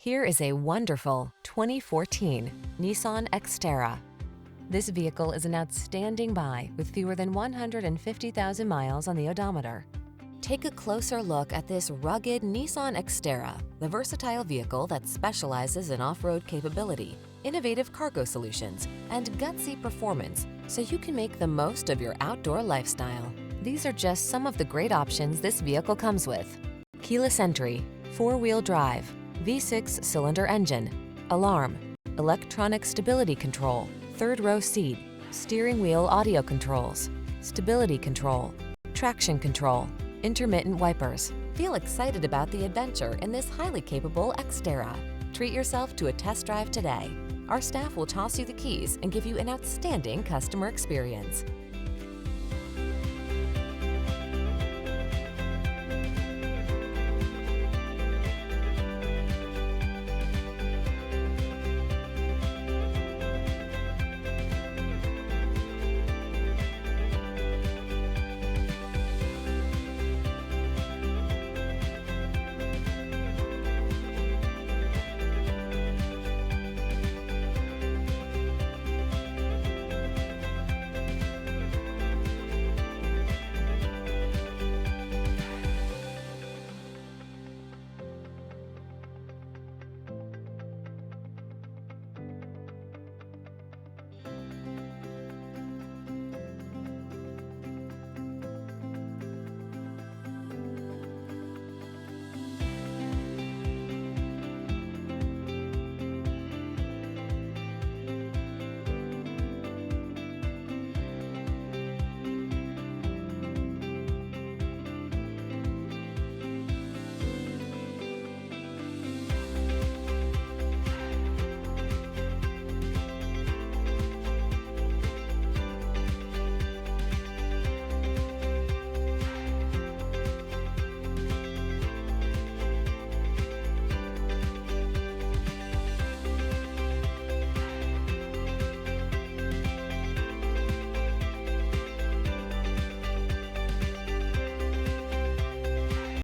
Here is a wonderful 2014 Nissan Xterra. This vehicle is an outstanding buy with fewer than 150,000 miles on the odometer. Take a closer look at this rugged Nissan Xterra, the versatile vehicle that specializes in off-road capability, innovative cargo solutions, and gutsy performance, so you can make the most of your outdoor lifestyle. These are just some of the great options this vehicle comes with: keyless entry, four-wheel drive, V6 cylinder engine, alarm, electronic stability control, third-row seat, steering wheel audio controls, stability control, traction control, intermittent wipers. Feel excited about the adventure in this highly capable Xterra. Treat yourself to a test drive today. Our staff will toss you the keys and give you an outstanding customer experience.